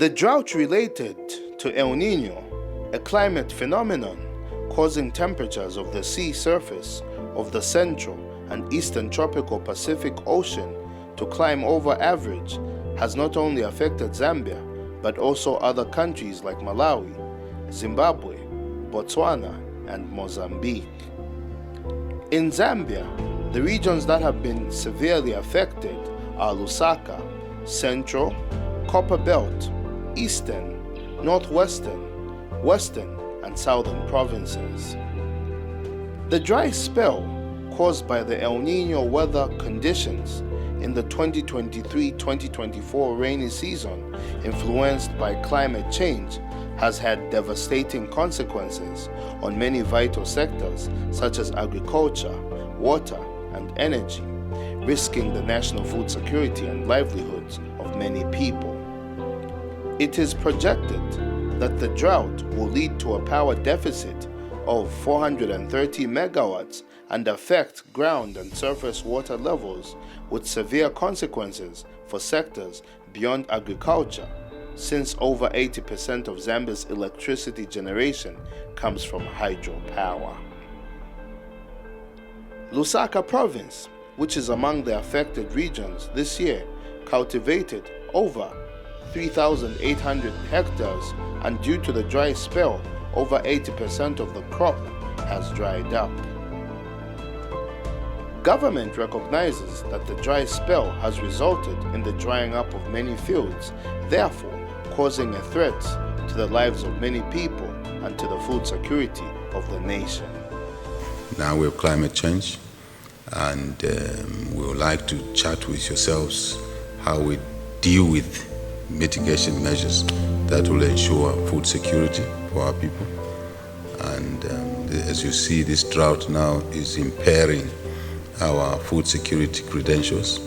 The drought related to El Niño, a climate phenomenon causing temperatures of the sea surface of the central and eastern tropical Pacific Ocean to climb over average, has not only affected Zambia, but also other countries like Malawi, Zimbabwe, Botswana, and Mozambique. In Zambia, the regions that have been severely affected are Lusaka, Central, Copper Belt, Eastern, Northwestern, Western, and Southern provinces. The dry spell caused by the El Niño weather conditions in the 2023-2024 rainy season, influenced by climate change, has had devastating consequences on many vital sectors such as agriculture, water, and energy, risking the national food security and livelihoods of many people. It is projected that the drought will lead to a power deficit of 430 megawatts and affect ground and surface water levels, with severe consequences for sectors beyond agriculture, since over 80% of Zambia's electricity generation comes from hydropower. Lusaka province, which is among the affected regions this year, cultivated over 3,800 hectares, and due to the dry spell, over 80% of the crop has dried up. Government recognizes that the dry spell has resulted in the drying up of many fields, therefore causing a threat to the lives of many people and to the food security of the nation. Now we have climate change, and we would like to chat with yourselves how we deal with mitigation measures that will ensure food security for our people. And as you see, this drought now is impairing our food security credentials.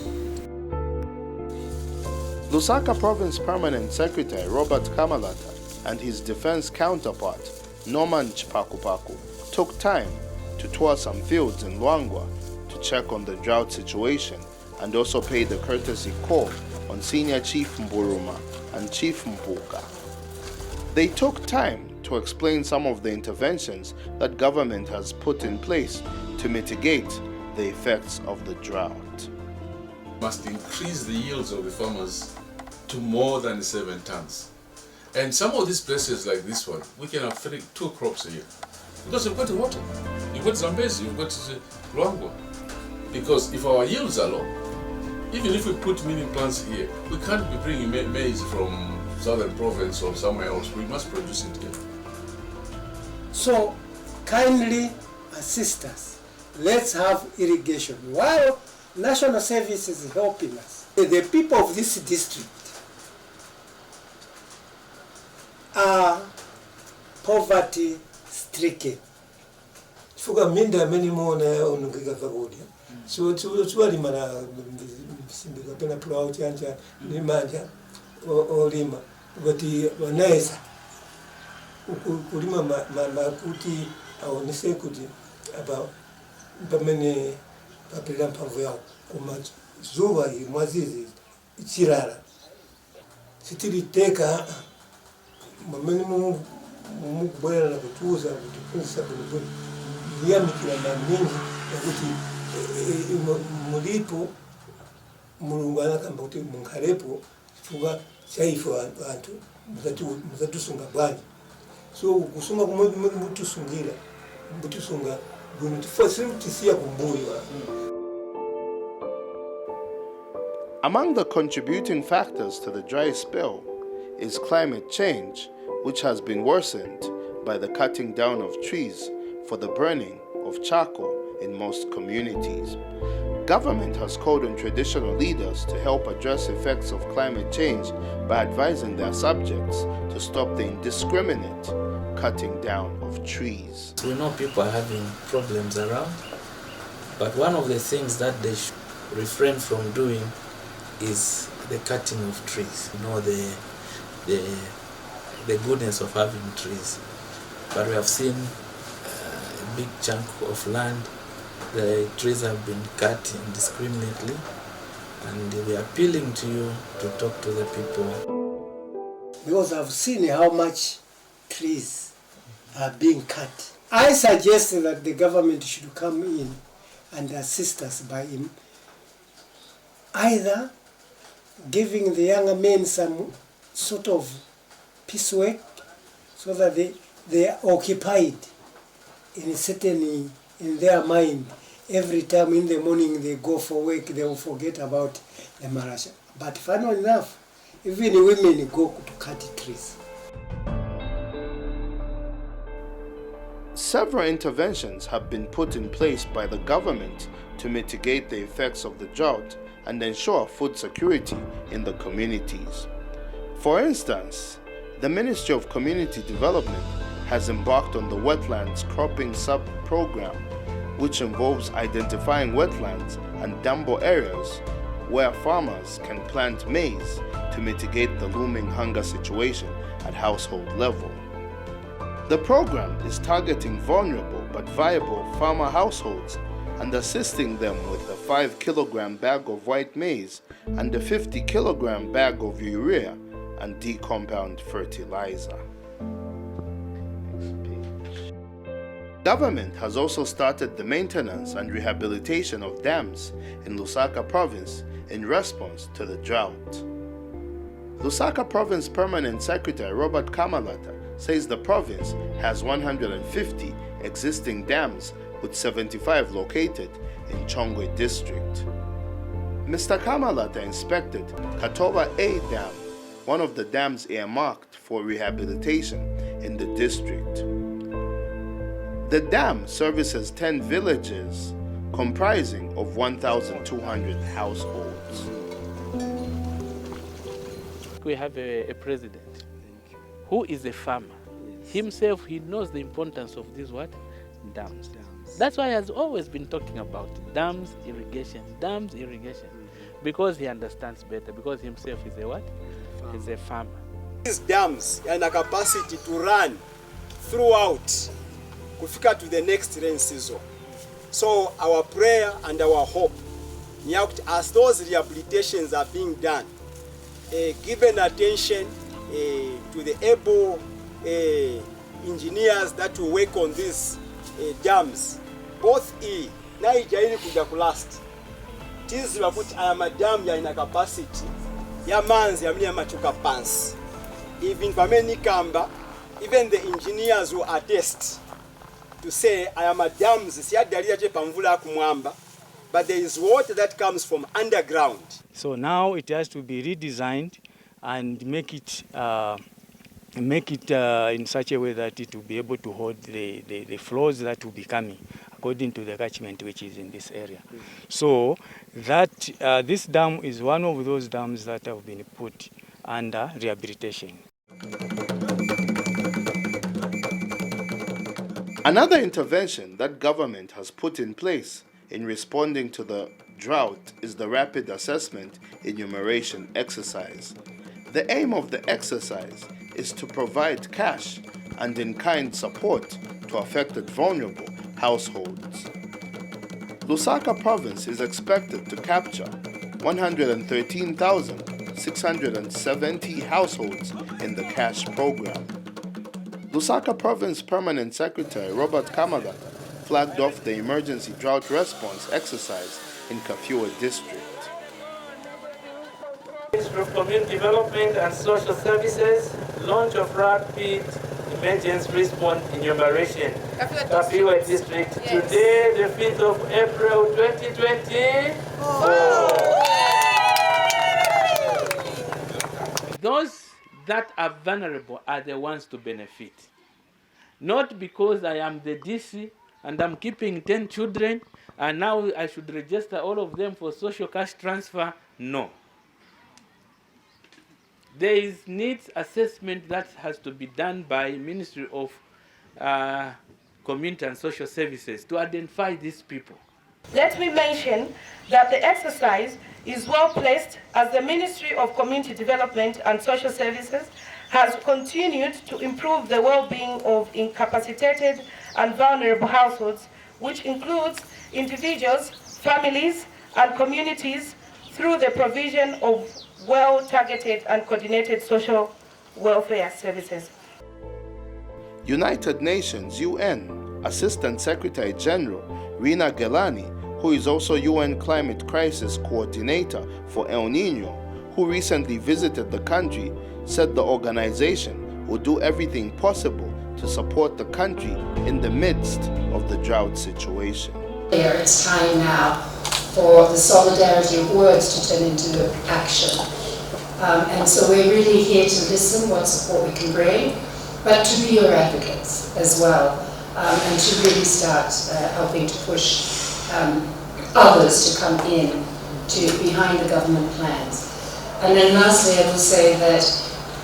Lusaka Province Permanent Secretary Robert Kamalata and his defense counterpart Norman Chipakupaku took time to tour some fields in Luangwa to check on the drought situation and also paid a courtesy call on Senior Chief Mburuma and Chief Mpuka. They took time to explain some of the interventions that government has put in place to mitigate the effects of the drought. Must increase the yields of the farmers to more than 7 tons. And some of these places like this one, we can have 2 crops a year. Because you've got water. You've got Zambezi, you've got Luangwa. Because if our yields are low, even if we put mini plants here, we can't be bringing maize from southern province or somewhere else. We must produce it here. So kindly assist us. Let's have irrigation. While National Service is helping us, the people of this district are poverty stricken. Fuga minda many more na onungika kagodia. So tuwali mana simbika pena pula uchancha ni manja olima. Wati wanaesa kulima makuti au nisekuti about pamene papira mpamvu yao kuma zuwa mwazizi ichirara sitiri teka mamene mukubwera na kutuza kutufunza kulubuni niyamikira na mingi yakuti mulipo mulungu anakamba kuti mungarepo fuga chaifu antu muzatusunga bwanyi so kusunga mutusungira mutusunga mutifasirutisia kumbuyo. Among the contributing factors to the dry spell is climate change, which has been worsened by the cutting down of trees for the burning of charcoal in most communities. Government has called on traditional leaders to help address effects of climate change by advising their subjects to stop the indiscriminate cutting down of trees. We know people are having problems around, but one of the things that they should refrain from doing is the cutting of trees. You know, the goodness of having trees. But we have seen a big chunk of land, the trees have been cut indiscriminately, and we are appealing to you to talk to the people. because I've seen how much trees are being cut. I suggest that the government should come in and assist us by either giving the younger men some sort of piecework so that they are occupied in their mind. Every time in the morning they go for work, they will forget about the marasha. But funnily enough, even women go to cut trees. Several interventions have been put in place by the government to mitigate the effects of the drought and ensure food security in the communities. For instance, the Ministry of Community Development has embarked on the Wetlands Cropping Sub-Program, which involves identifying wetlands and dambo areas where farmers can plant maize to mitigate the looming hunger situation at household level. The program is targeting vulnerable but viable farmer households and assisting them with a 5-kilogram bag of white maize and a 50-kilogram bag of urea and decompound fertilizer. Government has also started the maintenance and rehabilitation of dams in Lusaka Province in response to the drought. Lusaka Province Permanent Secretary Robert Kamalata says the province has 150 existing dams with 75 located in Chongwe district. Mr. Kamalata inspected Katoba A Dam, one of the dams earmarked for rehabilitation in the district. The dam services 10 villages comprising of 1,200 households. We have a president who is a farmer. Himself, he knows the importance of these what? Dams. That's why he has always been talking about dams, irrigation, because he understands better, because himself is a what? He's a farmer. These dams have a capacity to run throughout kufika to the next rain season. So our prayer and our hope, as those rehabilitations are being done, given attention to the able engineers that will work on these dams, both na ijaini kuja kulast tiziba kuti aya madam ya ina capacity ya manzi amini amachuka pansi. Even pameni kamba, even the engineers will attest to say aya madams siyadalira je pamvula kumwamba, but there is water that comes from underground. So now it has to be redesigned and make it in such a way that it will be able to hold the flows that will be coming according to the catchment which is in this area. So that this dam is one of those dams that have been put under rehabilitation. Another intervention that government has put in place in responding to the drought is the rapid assessment enumeration exercise. The aim of the exercise is to provide cash and in-kind support to affected vulnerable households. Lusaka Province is expected to capture 113,670 households in the cash program. Lusaka Province Permanent Secretary Robert Kamagata flagged off the emergency drought response exercise in Kafue district. Ministry of Community Development and Social Services, launch of rapid emergency response enumeration, Kafue district, yes. Today, the 5th of April 2024. Those that are vulnerable are the ones to benefit. Not because I am the DC and I'm keeping 10 children and now I should register all of them for social cash transfer. No. There is needs assessment that has to be done by Ministry of Community and Social Services to identify these people. Let me mention that the exercise is well placed as the Ministry of Community Development and Social Services has continued to improve the well-being of incapacitated and vulnerable households, which includes individuals, families, and communities through the provision of well-targeted and coordinated social welfare services. United Nations UN Assistant Secretary General Rina Gelani, who is also UN Climate Crisis Coordinator for El Nino, who recently visited the country, said the organization will do everything possible to support the country in the midst of the drought situation. It's time now for the solidarity of words to turn into action. And so we're really here to listen what support we can bring, but to be your advocates as well, and to really start helping to push others to come in to behind the government plans. And then lastly, I will say that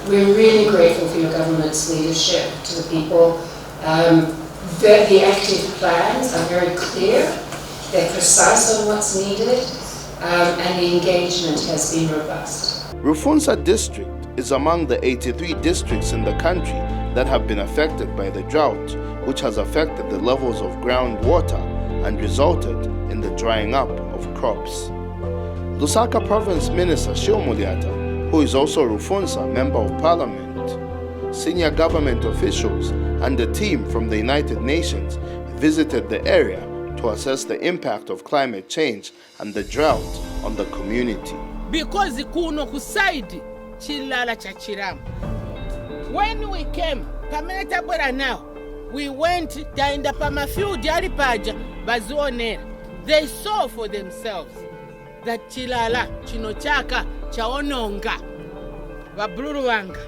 we're really grateful for your government's leadership to the people. The active plans are very clear, they're precise on what's needed, and the engagement has been robust. Rufunsa district is among the 83 districts in the country that have been affected by the drought, which has affected the levels of groundwater and resulted in the drying up of crops. Lusaka Province Minister Shiomuliata, who is also Rufunsa Member of Parliament, senior government officials and a team from the United Nations visited the area to assess the impact of climate change and the drought on the community. Because kuno kusaidi chilala cha Chiramu. When we came, Pameneta Bwera now, we went taenda pama field yali paja bazionera. They saw for themselves that chilala chino chaka chaononga babululu wanga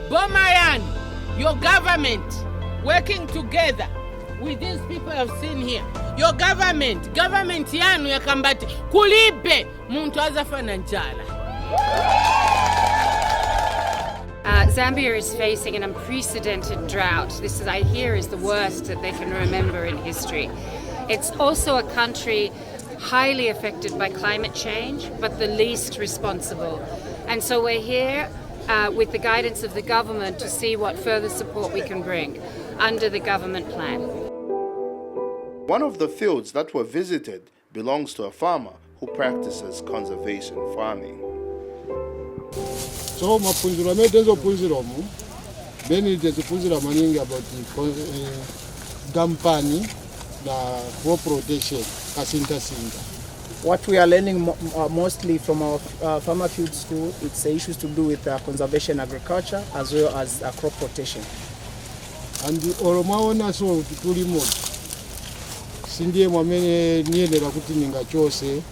Bomayan, your government working together with these people I've seen here. Your government yanu yakambati kulipe muntu azafa na njala. Zambia is facing an unprecedented drought. This is, I hear, is the worst that they can remember in history. It's also a country highly affected by climate change, but the least responsible. And so we're here with the guidance of the government to see what further support we can bring under the government plan. One of the fields that were visited belongs to a farmer who practices conservation farming. So mapunziro metezo punziro mu beni tezipunzira maningi about the dampani na crop rotation kasinta. What we are learning mostly from our farmer field school, it's issues to do with conservation agriculture as well as crop rotation. And oromaona so tulimo sindie mwamene niendera kuti ninga chose.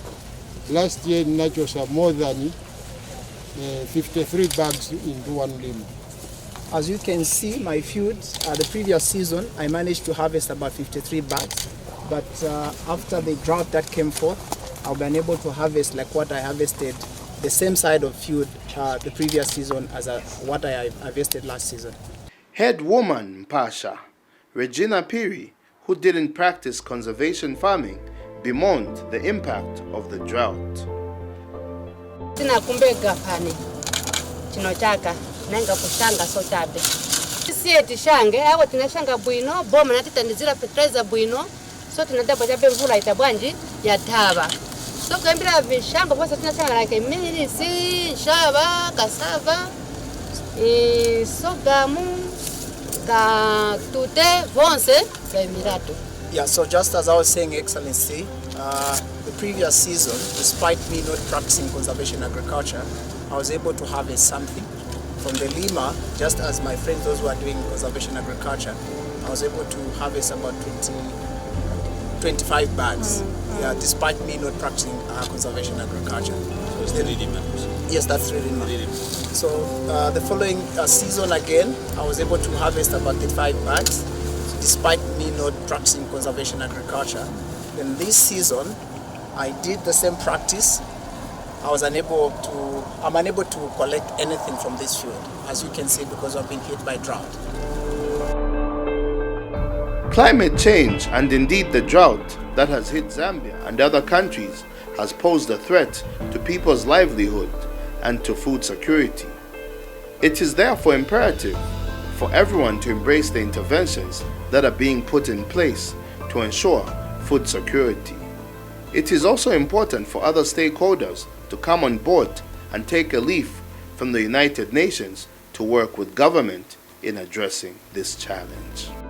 Last year ninachosa more than 53 bags into one limo. As you can see, my field, the previous season, I managed to harvest about 53 bags. But after the drought that came forth, I've been able to harvest like what I harvested, the same side of field the previous season as what I harvested last season. Head woman Mpasha, Regina Piri, who didn't practice conservation farming, bemoaned the impact of the drought. Tina kumbega pani chino chaka nenga kushanga sotabe sisi tishange awo tinashanga bwino boma natitandizira fertilizer bwino so tinadabwa jabe mvula itabwanji yataba so kambira vishango bose tinashanga like milisi shaba kasava sogamu ga tute vonse ga mirato. Yeah, so just as I was saying, Excellency, the previous season, despite me not practicing conservation agriculture, I was able to harvest something from the lima, just as my friends, those who are doing conservation agriculture, I was able to harvest about 25 bags, yeah, despite me not practicing conservation agriculture. So yes, that's really. So the following season again, I was able to harvest about 35 bags, despite me not practicing conservation agriculture. Then this season, I did the same practice. I'm unable to collect anything from this field, as you can see, because I've been hit by drought. Climate change, and indeed the drought that has hit Zambia and other countries, has posed a threat to people's livelihood and to food security. It is therefore imperative for everyone to embrace the interventions that are being put in place to ensure food security. It is also important for other stakeholders to come on board and take a leaf from the United Nations to work with government in addressing this challenge.